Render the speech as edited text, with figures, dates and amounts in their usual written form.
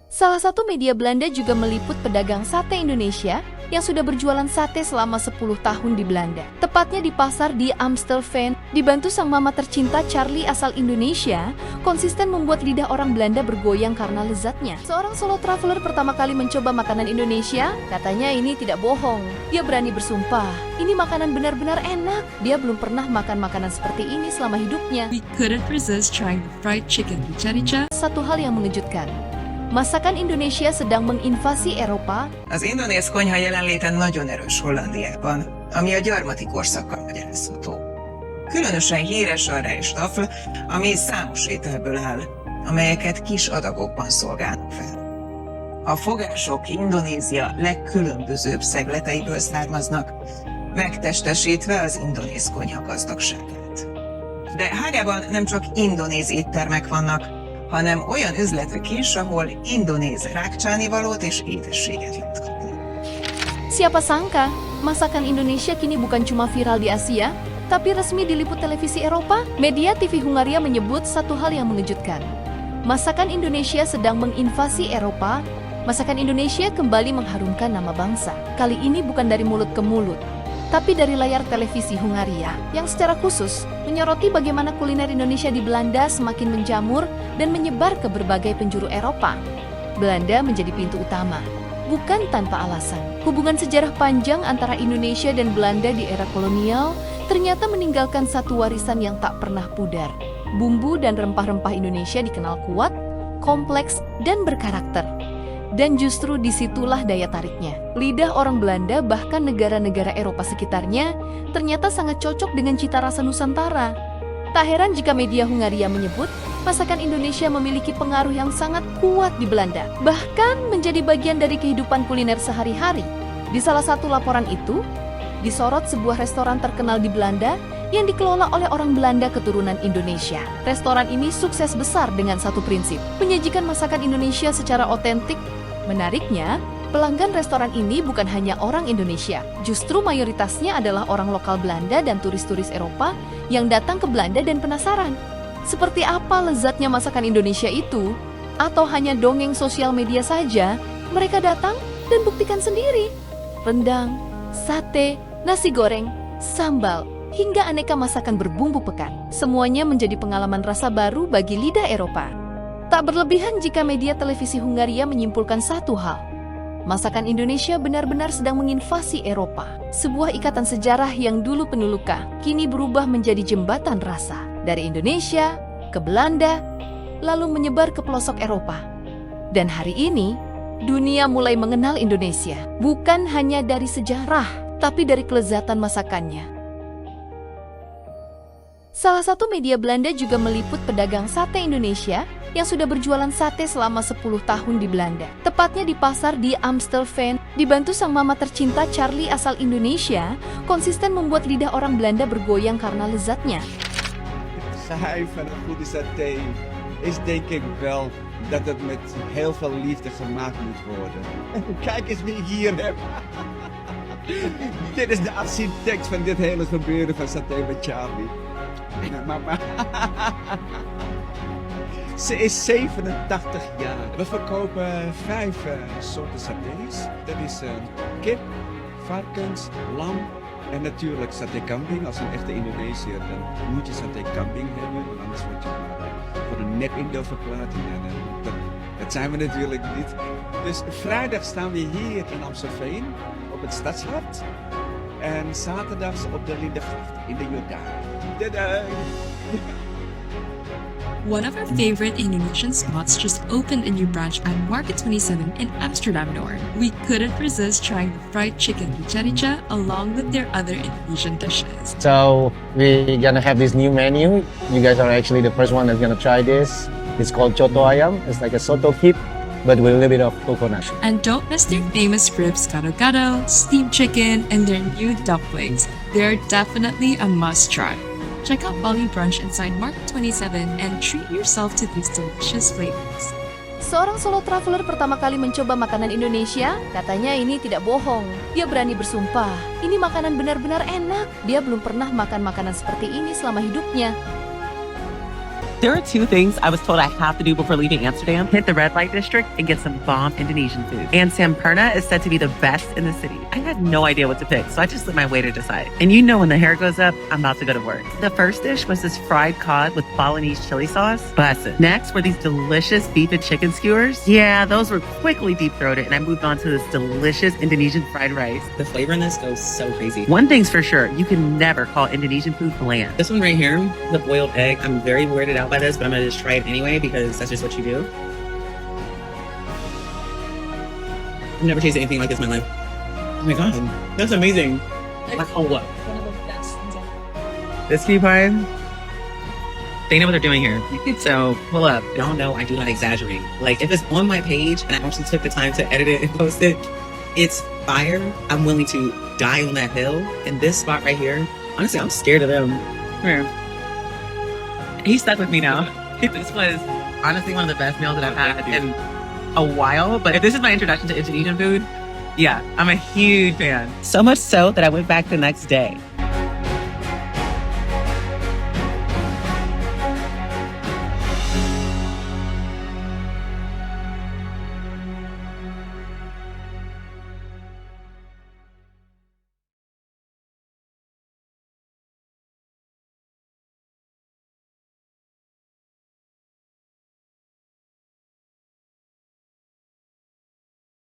Salah satu media Belanda juga meliput pedagang sate Indonesia yang sudah berjualan sate selama 10 tahun di Belanda. Tepatnya di pasar di Amstelveen, dibantu sang mama tercinta Charlie asal Indonesia, konsisten membuat lidah orang Belanda bergoyang karena lezatnya. Seorang solo traveler pertama kali mencoba makanan Indonesia, katanya ini tidak bohong. Dia berani bersumpah, ini makanan benar-benar enak. Dia belum pernah makan makanan seperti ini selama hidupnya. We couldn't resist trying the fried chicken rica-rica. Satu hal yang mengejutkan, masakan Indonesia sedang menginvasi Eropa. Az indonéz konyha jelenléte nagyon erős Hollandiában, ami a gyarmati korszakkal magyarázható. Különösen híres a rijstafel, ami számos ételből áll, amelyeket kis adagokban szolgálnak fel. A fogások Indonézia legkülönbözőbb szegleteiből származnak, megtestesítve az indonéz konyha gazdagságát. De Hágában nem csak indonéz éttermek vannak, hanem olyan üzletek is, ahol indonéz rákcsánivalót és édességet lehet kapni. Siapa sangka, masakan Indonesia kini bukan cuma viral di Asia, tapi resmi diliput televisi Eropa. Media TV Hungaria menyebut satu hal yang mengejutkan. Masakan Indonesia sedang menginvasi Eropa. Masakan Indonesia kembali mengharumkan nama bangsa. Kali ini bukan dari mulut ke mulut, tapi dari layar televisi Hungaria yang secara khusus menyoroti bagaimana kuliner Indonesia di Belanda semakin menjamur dan menyebar ke berbagai penjuru Eropa. Belanda menjadi pintu utama, bukan tanpa alasan. Hubungan sejarah panjang antara Indonesia dan Belanda di era kolonial ternyata meninggalkan satu warisan yang tak pernah pudar. Bumbu dan rempah-rempah Indonesia dikenal kuat, kompleks, dan berkarakter. Dan justru disitulah daya tariknya. Lidah orang Belanda bahkan negara-negara Eropa sekitarnya ternyata sangat cocok dengan cita rasa Nusantara. Tak heran jika media Hungaria menyebut masakan Indonesia memiliki pengaruh yang sangat kuat di Belanda, bahkan menjadi bagian dari kehidupan kuliner sehari-hari. Di salah satu laporan itu, disorot sebuah restoran terkenal di Belanda yang dikelola oleh orang Belanda keturunan Indonesia. Restoran ini sukses besar dengan satu prinsip, menyajikan masakan Indonesia secara otentik. Menariknya, pelanggan restoran ini bukan hanya orang Indonesia, justru mayoritasnya adalah orang lokal Belanda dan turis-turis Eropa yang datang ke Belanda dan penasaran. Seperti apa lezatnya masakan Indonesia itu? Atau hanya dongeng sosial media saja? Mereka datang dan buktikan sendiri. Rendang, sate, nasi goreng, sambal, hingga aneka masakan berbumbu pekat. Semuanya menjadi pengalaman rasa baru bagi lidah Eropa. Tak berlebihan jika media televisi Hungaria menyimpulkan satu hal. Masakan Indonesia benar-benar sedang menginvasi Eropa. Sebuah ikatan sejarah yang dulu penuh luka, kini berubah menjadi jembatan rasa. Dari Indonesia ke Belanda, lalu menyebar ke pelosok Eropa. Dan hari ini, dunia mulai mengenal Indonesia. Bukan hanya dari sejarah, tapi dari kelezatan masakannya. Salah satu media Belanda juga meliput pedagang sate Indonesia yang sudah berjualan sate selama 10 tahun di Belanda. Tepatnya di pasar di Amstelveen, dibantu sang mama tercinta Charlie asal Indonesia, konsisten membuat lidah orang Belanda bergoyang karena lezatnya. Het geheim van een goede saté is denk ik wel dat het met heel veel liefde gemaakt moet worden. Kijk eens wie ik hier heb. Dit is de architect van dit hele gebeuren van Saté met Charlie. Mama. Ze is 87 jaar. We verkopen 5 soorten satés. Dat is kip, varkens, lam en natuurlijk saté kambing. Als een echte Indonesiër dan moet je saté kambing hebben. Want anders word je maar voor een nep-Indo verklaard. En dat zijn we natuurlijk niet. Dus vrijdag staan we hier in Amstelveen op het Stadshart. En zaterdags op de Lindengracht in de Jordaan. Tada! One of our favorite Indonesian spots just opened a new branch at Market 27 in Amsterdam Noord. We couldn't resist trying the fried chicken rica-rica along with their other Indonesian dishes. So we're gonna have this new menu. You guys are actually the first one that's gonna try this. It's called Choto Ayam. It's like a soto kit, but with a little bit of coconut. And don't miss their famous ribs gado-gado, steamed chicken, and their new dumplings. They're definitely a must-try. Check out Bali Brunch inside Market 27 and treat yourself to these delicious flavors. Seorang solo traveler pertama kali mencoba makanan Indonesia, katanya ini tidak bohong. Dia berani bersumpah, ini makanan benar-benar enak. Dia belum pernah makan makanan seperti ini selama hidupnya. There are two things I was told I have to do before leaving Amsterdam. Hit the red light district and get some bomb Indonesian food. And Samperna is said to be the best in the city. I had no idea what to pick, so I just let my waiter decide. And you know when the hair goes up, I'm about to go to work. The first dish was this fried cod with Balinese chili sauce. Bussin'. Next were these delicious beef and chicken skewers. Yeah, those were quickly deep-throated, and I moved on to this delicious Indonesian fried rice. The flavor in this goes so crazy. One thing's for sure, you can never call Indonesian food bland. This one right here, the boiled egg, I'm very weirded out by this, but I'm gonna just try it anyway because that's just what you do. I've never tasted anything like this in my life. Oh my god, that's amazing. Wow. This key pie, they know what they're doing here. So pull up. Y'all know I do not exaggerate. Like if it's on my page and I actually took the time to edit it and post it, it's fire. I'm willing to die on that hill. And this spot right here, honestly, I'm scared of them. Come here. He's stuck with me now. This was honestly one of the best meals that I've had in a while. But if this is my introduction to Indonesian food, yeah, I'm a huge fan. So much so that I went back the next day.